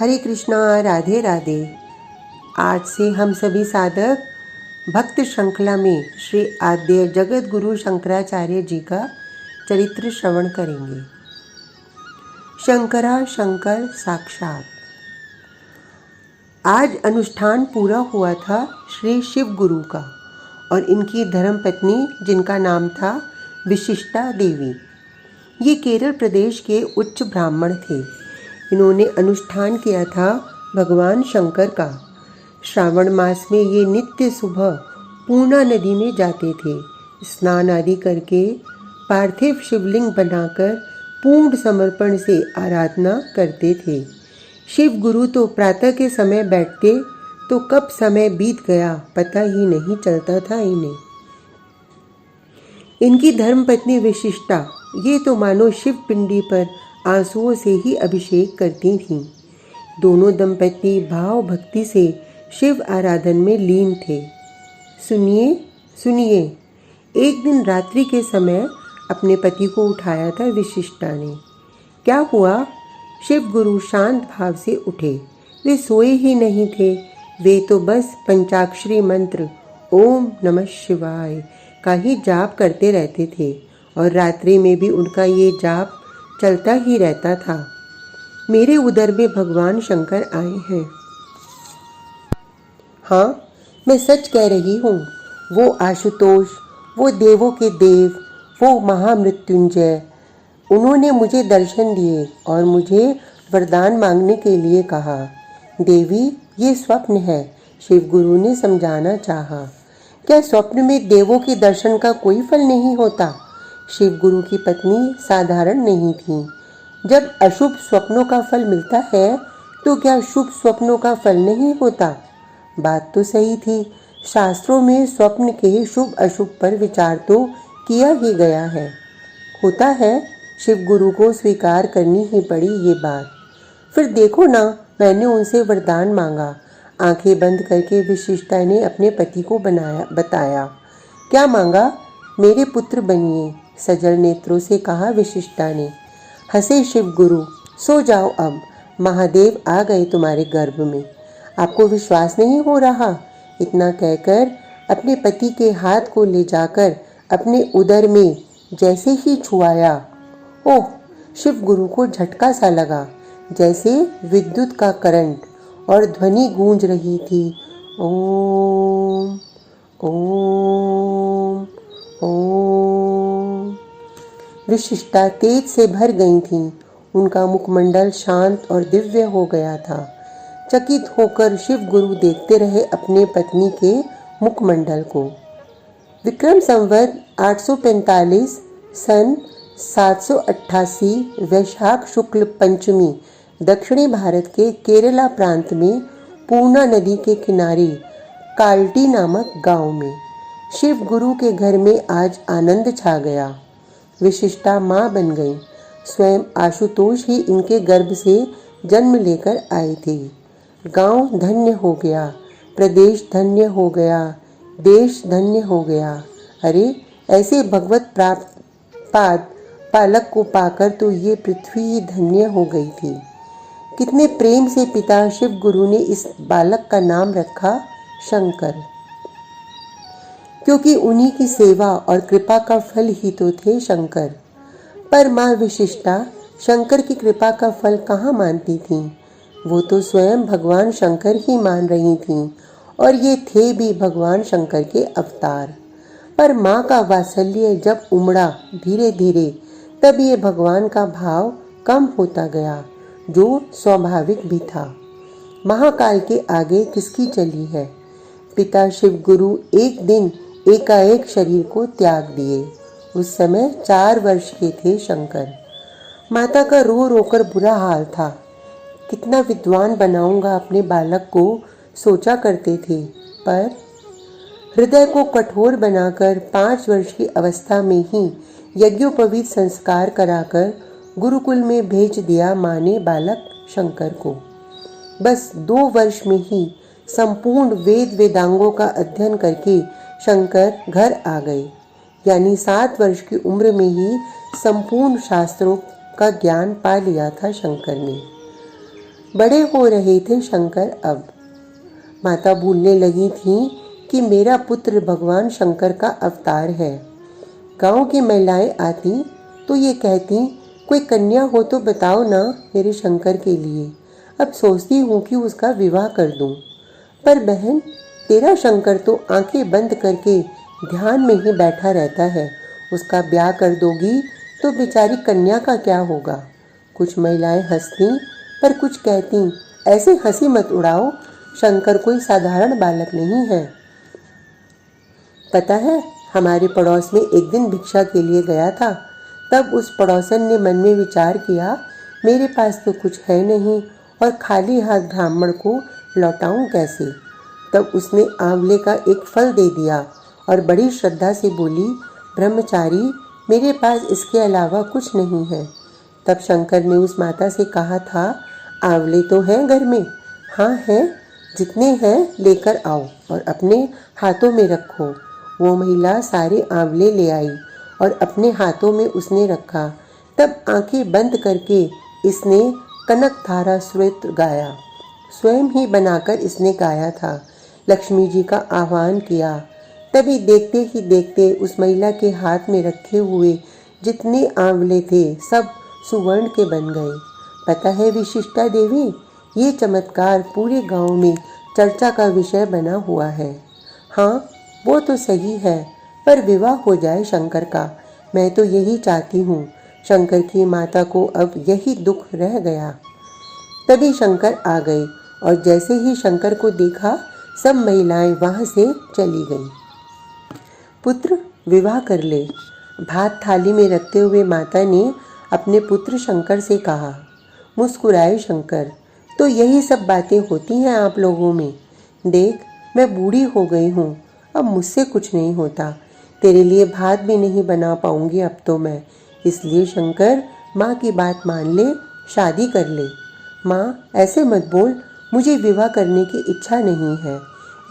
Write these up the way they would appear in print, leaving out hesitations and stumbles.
हरे कृष्णा, राधे राधे। आज से हम सभी साधक भक्त श्रृंखला में श्री आद्य जगत गुरु शंकराचार्य जी का चरित्र श्रवण करेंगे। शंकरा शंकर साक्षात। आज अनुष्ठान पूरा हुआ था श्री शिव गुरु का और इनकी धर्मपत्नी जिनका नाम था विशिष्टा देवी। ये केरल प्रदेश के उच्च ब्राह्मण थे। इन्होंने अनुष्ठान किया था भगवान शंकर का। श्रावण मास में ये नित्य सुबह पूर्णा नदी में जाते थे। स्नान आदि करके पार्थिव शिवलिंग बनाकर पूर्ण समर्पण से आराधना करते थे। शिव गुरु तो प्रातः के समय बैठते तो कब समय बीत गया पता ही नहीं चलता था इन्हें। इनकी धर्मपत्नी विशिष्टा ये तो मानो शिव पिंडी पर आंसुओं से ही अभिषेक करती थीं। दोनों दंपति भाव भक्ति से शिव आराधन में लीन थे। सुनिए सुनिए, एक दिन रात्रि के समय अपने पति को उठाया था विशिष्टा ने। क्या हुआ? शिव गुरु शांत भाव से उठे। वे सोए ही नहीं थे, वे तो बस पंचाक्षरी मंत्र ओम नमः शिवाय का ही जाप करते रहते थे और रात्रि में भी उनका ये जाप चलता ही रहता था। मेरे उदर में भगवान शंकर आए हैं। हाँ, मैं सच कह रही हूँ। वो आशुतोष, वो देवों के देव, वो महामृत्युंजय, उन्होंने मुझे दर्शन दिए और मुझे वरदान मांगने के लिए कहा। देवी, ये स्वप्न है, शिव गुरु ने समझाना चाहा। क्या स्वप्न में देवों के दर्शन का कोई फल नहीं होता? शिव गुरु की पत्नी साधारण नहीं थी। जब अशुभ स्वप्नों का फल मिलता है तो क्या शुभ स्वप्नों का फल नहीं होता? बात तो सही थी। शास्त्रों में स्वप्न के शुभ अशुभ पर विचार तो किया ही गया है। होता है, शिव गुरु को स्वीकार करनी ही पड़ी ये बात। फिर देखो ना, मैंने उनसे वरदान मांगा। आंखें बंद करके विशिष्टा ने अपने पति को बताया। क्या मांगा? मेरे पुत्र बनिए, सजल नेत्रों से कहा विशिष्टा ने। हंसे शिव गुरु। सो जाओ अब, महादेव आ गए तुम्हारे गर्भ में। आपको विश्वास नहीं हो रहा? इतना कहकर अपने पति के हाथ को ले जाकर अपने उदर में जैसे ही छुआया, ओह, शिव गुरु को झटका सा लगा, जैसे विद्युत का करंट, और ध्वनि गूंज रही थी, ओम ओम ओम। विशिष्टा तेज से भर गई थीं। उनका मुखमंडल शांत और दिव्य हो गया था। चकित होकर शिव गुरु देखते रहे अपने पत्नी के मुखमंडल को। विक्रम संवत 845 सन 788 वैशाख शुक्ल पंचमी दक्षिणी भारत के केरला प्रांत में पूर्णा नदी के किनारे काल्टी नामक गांव में शिव गुरु के घर में आज आनंद छा गया। विशिष्टा माँ बन गई। स्वयं आशुतोष ही इनके गर्भ से जन्म लेकर आए थे। गांव धन्य हो गया, प्रदेश धन्य हो गया, देश धन्य हो गया। अरे, ऐसे भगवत प्राप्त पालक को पाकर तो ये पृथ्वी ही धन्य हो गई थी। कितने प्रेम से पिता शिव गुरु ने इस बालक का नाम रखा शंकर, क्योंकि उन्हीं की सेवा और कृपा का फल ही तो थे शंकर। पर माँ विशिष्टा शंकर की कृपा का फल कहाँ मानती थीं? वो तो स्वयं भगवान शंकर ही मान रही थीं और ये थे भी भगवान शंकर के अवतार। पर माँ का वात्सल्य जब उमड़ा धीरे धीरे, तब ये भगवान का भाव कम होता गया, जो स्वाभाविक भी था। महाकाल के आगे किसकी चली है? पिता शिव गुरु एक दिन एकाएक शरीर को त्याग दिए। उस समय 4 वर्ष के थे शंकर। माता का रो रोकर बुरा हाल था। कितना विद्वान बनाऊंगा अपने बालक को, सोचा करते थे। पर हृदय को कठोर बनाकर 5 वर्ष की अवस्था में ही यज्ञोपवीत संस्कार कराकर गुरुकुल में भेज दिया माँ ने बालक शंकर को। बस 2 वर्ष में ही संपूर्ण वेद वेदांगों का अध्ययन करके शंकर घर आ गए। यानी 7 वर्ष की उम्र में ही संपूर्ण शास्त्रों का ज्ञान पा लिया था शंकर ने। बड़े हो रहे थे शंकर अब। माता भूलने लगी थी कि मेरा पुत्र भगवान शंकर का अवतार है। गांव की महिलाएं आती तो ये कहती, कोई कन्या हो तो बताओ ना मेरे शंकर के लिए। अब सोचती हूँ कि उसका विवाह कर दूँ। पर बहन, तेरा शंकर तो आंखें बंद करके ध्यान में ही बैठा रहता है। उसका ब्याह कर दोगी तो बेचारी कन्या का क्या होगा। कुछ महिलाएं हंसती पर कुछ कहती, ऐसे हंसी मत उड़ाओ, शंकर कोई साधारण बालक नहीं है। पता है, हमारे पड़ोस में एक दिन भिक्षा के लिए गया था। तब उस पड़ोसन ने मन में विचार किया, मेरे पास तो कुछ है नहीं और खाली हाथ ब्राह्मण को लौटाऊं कैसे। तब उसने आंवले का एक फल दे दिया और बड़ी श्रद्धा से बोली, ब्रह्मचारी, मेरे पास इसके अलावा कुछ नहीं है। तब शंकर ने उस माता से कहा था, आंवले तो हैं घर में। हाँ हैं, जितने हैं लेकर आओ और अपने हाथों में रखो। वो महिला सारे आंवले ले आई और अपने हाथों में उसने रखा। तब आंखें बंद करके इसने कनकधारा स्तोत्र गाया। स्वयं ही बनाकर इसने गाया था। लक्ष्मी जी का आह्वान किया। तभी देखते ही देखते उस महिला के हाथ में रखे हुए जितने आंवले थे सब सुवर्ण के बन गए। पता है विशिष्टा देवी, ये चमत्कार पूरे गांव में चर्चा का विषय बना हुआ है। हाँ, वो तो सही है, पर विवाह हो जाए शंकर का। मैं तो यही चाहती हूँ। शंकर की माता को अब यही दुख रह गया। तभी शंकर आ गई और जैसे ही शंकर को देखा सब महिलाएं वहां से चली गईं। पुत्र, विवाह कर ले, भात थाली में रखते हुए माता ने अपने पुत्र शंकर से कहा। मुस्कुराए शंकर, तो यही सब बातें होती हैं आप लोगों में। देख, मैं बूढ़ी हो गई हूँ, अब मुझसे कुछ नहीं होता। तेरे लिए भात भी नहीं बना पाऊंगी अब तो मैं। इसलिए शंकर, माँ की बात मान ले, शादी कर ले। माँ, ऐसे मत बोल, मुझे विवाह करने की इच्छा नहीं है।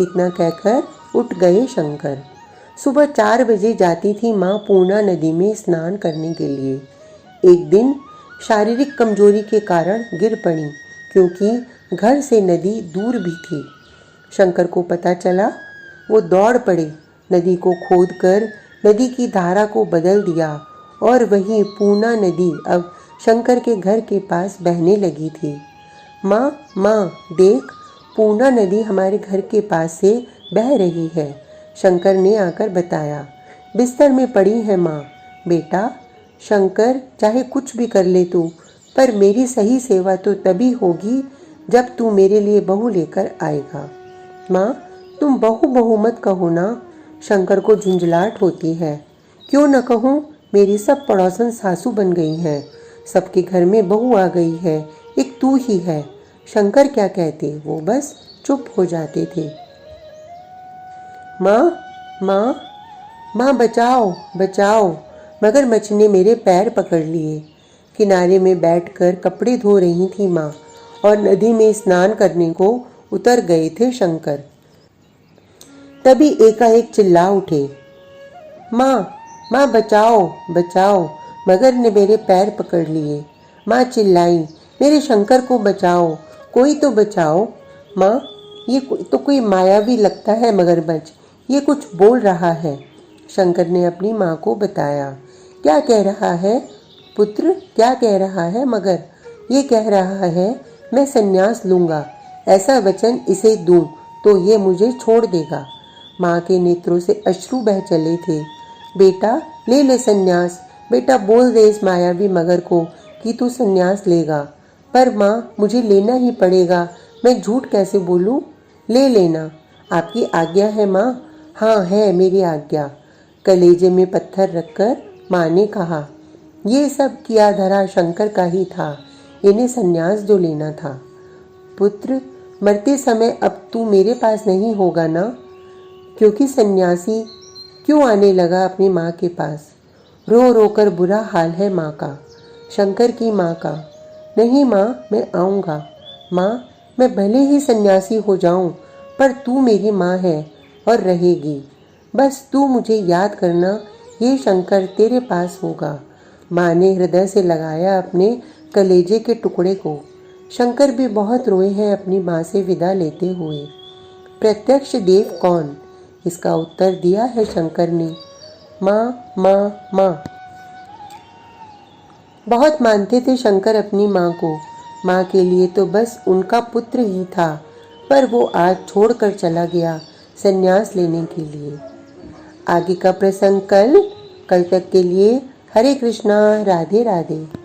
इतना कहकर उठ गए शंकर। सुबह 4 बजे जाती थी माँ पूर्णा नदी में स्नान करने के लिए। एक दिन शारीरिक कमजोरी के कारण गिर पड़ी, क्योंकि घर से नदी दूर भी थी। शंकर को पता चला, वो दौड़ पड़े, नदी को खोदकर नदी की धारा को बदल दिया और वही पूर्णा नदी अब शंकर के घर के पास बहने लगी थी। माँ, माँ, देख, पूर्णा नदी हमारे घर के पास से बह रही है, शंकर ने आकर बताया। बिस्तर में पड़ी है माँ। बेटा शंकर, चाहे कुछ भी कर ले तू, पर मेरी सही सेवा तो तभी होगी जब तू मेरे लिए बहू लेकर आएगा। माँ, तुम बहू बहू मत कहो ना, शंकर को झुंझलाहट होती है। क्यों न कहूँ, मेरी सब पड़ोसन सासू बन गई हैं, सबके घर में बहू आ गई है, एक तू ही है। शंकर क्या कहते, वो बस चुप हो जाते थे। माँ, माँ, माँ, बचाओ, बचाओ, मगरमच्छ ने मेरे पैर पकड़ लिए। किनारे में बैठकर कपड़े धो रही थी माँ और नदी में स्नान करने को उतर गए थे शंकर। तभी एकाएक चिल्ला उठे, माँ, माँ, बचाओ, बचाओ, मगर ने मेरे पैर पकड़ लिए। माँ चिल्लाई, मेरे शंकर को बचाओ, कोई तो बचाओ। माँ, ये तो कोई मायावी लगता है मगरमच्छ, ये कुछ बोल रहा है। शंकर ने अपनी माँ को बताया। क्या कह रहा है पुत्र, क्या कह रहा है मगर? ये कह रहा है मैं संन्यास लूँगा, ऐसा वचन इसे दूँ तो ये मुझे छोड़ देगा। माँ के नेत्रों से अश्रु बह चले थे। बेटा ले ले संन्यास, बेटा बोल दे इस मायावी मगर को कि तू संन्यास लेगा। पर माँ, मुझे लेना ही पड़ेगा, मैं झूठ कैसे बोलूँ? ले लेना, आपकी आज्ञा है माँ। हाँ, है मेरी आज्ञा। कलेजे में पत्थर रखकर माँ ने कहा। ये सब किया धरा शंकर का ही था, इन्हें संन्यास जो लेना था। पुत्र, मरते समय अब तू मेरे पास नहीं होगा ना, क्योंकि सन्यासी क्यों आने लगा अपनी माँ के पास? रो रो कर बुरा हाल है माँ का, शंकर की माँ का। नहीं माँ, मैं आऊँगा। माँ, मैं भले ही सन्यासी हो जाऊँ, पर तू मेरी माँ है और रहेगी। बस तू मुझे याद करना, ये शंकर तेरे पास होगा। माँ ने हृदय से लगाया अपने कलेजे के टुकड़े को। शंकर भी बहुत रोए हैं अपनी माँ से विदा लेते हुए। प्रत्यक्ष देव कौन? इसका उत्तर दिया है शंकर ने, माँ माँ माँ। बहुत मानते थे शंकर अपनी माँ को। माँ के लिए तो बस उनका पुत्र ही था, पर वो आज छोड़कर चला गया संन्यास लेने के लिए। आगे का प्रसंग कल तक के लिए हरे कृष्णा, राधे राधे।